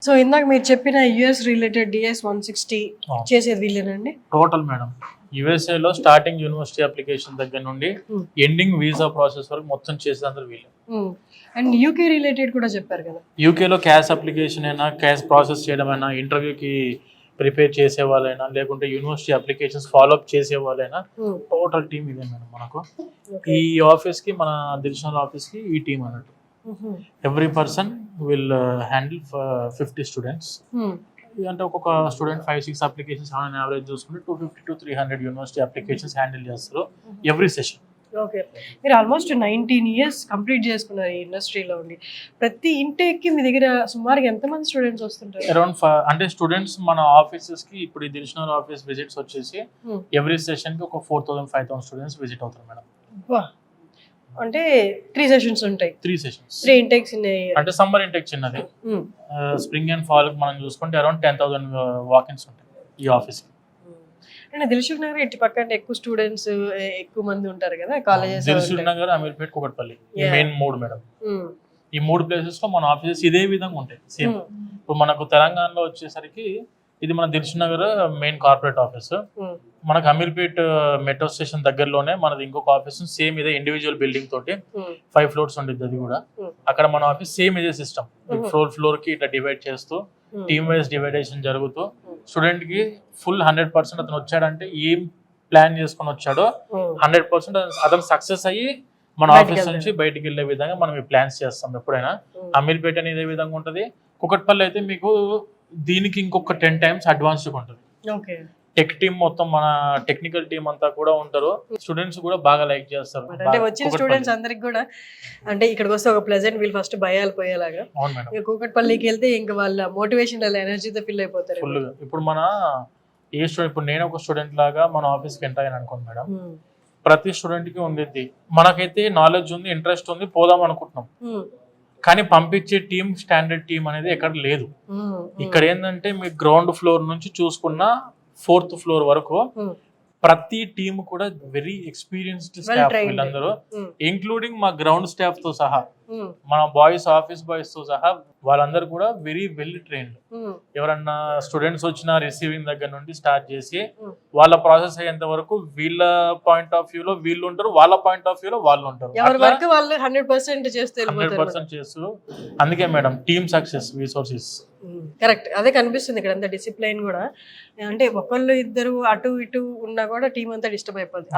So ఇందాక మీరు చెప్పిన యుఎస్ రిలేటెడ్ డిఎస్ 160 చేసేది వీళ్ళేనండి? టోటల్ మేడం యుఎస్ఏలో స్టార్టింగ్ యూనివర్సిటీ అప్లికేషన్ దగ్గర నుండి ఎండింగ్ వీసా ప్రాసెస్ వరకు మొత్తం చేసేదంతా వీళ్ళే. అండ్ యూకే రిలేటెడ్ కూడా చెప్పారు కదా. యూకేలో క్యాష్ అప్లికేషన్ అయినా, క్యాష్ ప్రాసెస్ చేయడం అయినా, ఇంటర్వ్యూకి ప్రిపేర్ చేసే వాళ్ళైనా, లేకుంటే యూనివర్సిటీ అప్లికేషన్స్ ఫాలోఅప్ చేసే వాళ్ళైనా టోటల్ టీమ్ ఇదే మేడం మనకు. ఈ ఆఫీస్కి, మన దిల్షనల్ ఆఫీస్కి ఈ టీమ్ అన్నట్టు. Every person will handle 50 students. అంటే ఒక్కొక్క స్టూడెంట్ 5-6 అప్లికేషన్స్ ఆన్ యావరేజ్ చూసుకుంటే 250 to 300 యూనివర్సిటీ అప్లికేషన్స్ హ్యాండిల్ చేస్తారు ఎవ్రీ సెషన్. ఓకే, మీరు ఆల్మోస్ట్ 19 years కంప్లీట్ చేసుకున్నారు ఈ ఇండస్ట్రీలో ఉండి. ప్రతి ఇంటేక్కి మీ దగ్గర సుమారుగా ఎంతమంది స్టూడెంట్స్ వస్తుంటారు? అరౌండ్ అంటే స్టూడెంట్స్ మన ఆఫీసెస్కి ఇప్పుడు ఈ దిల్షనల్ ఆఫీస్ విజిట్స్ వచ్చేసి ఎవ్రీ సెషన్కి ఒక 4,000-5,000 స్టూడెంట్స్ విజిట్ అవుతారు మేడం. అంటే 3 సెషన్స్ ఉంటాయి. 3 సెషన్స్, 3 ఇంటేక్స్ ఉన్నాయి. అంటే సమ్మర్ ఇంటేక్ చిన్నది, స్ప్రింగ్ అండ్ ఫాల్ మనం చూసుకుంటే అరౌండ్ 10,000 వాకిన్స్ ఉంటాయి ఈ ఆఫీస్కి. అంటే దిల్సుఖ్ నగర్ ఇటు పక్క అంటే ఎక్కువ స్టూడెంట్స్ ఎక్కువ మంది ఉంటారు కదా కాలేజెస్. దిల్సుఖ్ నగర్, అమీర్పేట్, కూకట్పల్లి ఈ మెయిన్ 3 మేడం. ఈ 3 ప్లేసెస్ లో మన ఆఫీసెస్ ఇదే విధంగా ఉంటాయి సేమ్. ఇప్పుడు మనకు తెలంగాణలో వచ్చేసరికి ఇది మన Dilsukh Nagar main corporate office. మనకు అమీర్పేట్ మెట్రో స్టేషన్ దగ్గరలోనే మనది ఇంకొక ఆఫీస్ సేమ్ ఇదే ఇండివిజువల్ బిల్డింగ్ తోటి 5 floors ఉండేది. అది కూడా అక్కడ మన ఆఫీస్ సేమ్ ఇదే సిస్టమ్. ఫ్లోర్ కి ఇట్లా డివైడ్ చేస్తూ టీమ్ వైజ్ డివైడేషన్ జరుగుతూ స్టూడెంట్ కి ఫుల్ 100% అతను వచ్చాడంటే ఏం ప్లాన్ చేసుకుని వచ్చాడో 100% అతను సక్సెస్ అయ్యి మన ఆఫీస్ నుంచి బయటికి వెళ్లే విధంగా మనం ఈ ప్లాన్స్ చేస్తాం ఎప్పుడైనా. అమీర్పేట అనేది ఇదే విధంగా ఉంటుంది. కుకట్పల్లి అయితే మీకు దీనికి ఇంకొక 10 times అడ్వాన్స్డ్ ఉంటుంది. టెక్ టీమ్ మొత్తం మన టెక్నికల్ టీమ్ అంతా కూడా ఉంటారు. స్టూడెంట్స్ కూడా బాగా లైక్ చేస్తారు. అంటే వచ్చిన స్టూడెంట్స్ అందరికి కూడా అంటే ఇక్కడికి వస్తే ఒక ప్లెజెంట్ వీల్ ఫస్ట్ భయాలు పోయేలాగా. కూకట్పల్లికి వెళ్తే ఇంకా వాళ్ళ మోటివేషన్ ఎనర్జీతో ఫిల్ అయిపోతారు ఫుల్. ఇప్పుడు మన ఏ స్టూడెంట్, ఇప్పుడు నేను ఒక స్టూడెంట్ లాగా మన ఆఫీస్కి ఎంటర్ అయ్యాను అనుకోండి మేడం, ప్రతి స్టూడెంట్ కి ఉండేది మనకైతే నాలెడ్జ్ ఉంది, ఇంట్రెస్ట్ ఉంది, పోదాం అనుకుంటున్నాం. కానీ పంపించే టీమ్ స్టాండర్డ్ టీమ్ అనేది ఎక్కడ లేదు. ఇక్కడ ఏంటంటే మీ గ్రౌండ్ ఫ్లోర్ నుంచి చూసుకున్న 4th floor వరకు ప్రతి టీమ్ కూడా వెరీ ఎక్స్పీరియన్స్డ్ స్టాఫ్ వీళ్ళందరూ, ఇంక్లూడింగ్ మా గ్రౌండ్ స్టాఫ్ తో సహా, మన బాయ్స్, ఆఫీస్ బాయ్స్ తో సహా వాళ్ళందరూ కూడా వెరీ వెల్ ట్రైన్డ్. ఎవరన్నా స్టూడెంట్స్ వచ్చిన రిసీవింగ్ దగ్గర నుండి స్టార్ట్ చేసి వాళ్ళ ప్రాసెస్ అయ్యేంత వరకు వీళ్ళ పాయింట్ ఆఫ్ వ్యూ లో వీళ్ళు ఉంటారు, వాళ్ళ పాయింట్ ఆఫ్ వ్యూ లో వాళ్ళు ఉంటారు. 100% చేస్తూ. అందుకే madam team success resources correct. అదే కనిపిస్తుంది ఇక్కడ అంతా డిసిప్లైన్ కూడా. అంటే ఒకళ్ళు ఇద్దరు అటు ఇటు ఉన్నా కూడా టీం అంతా డిస్టర్బ్ అయిపోతుంది.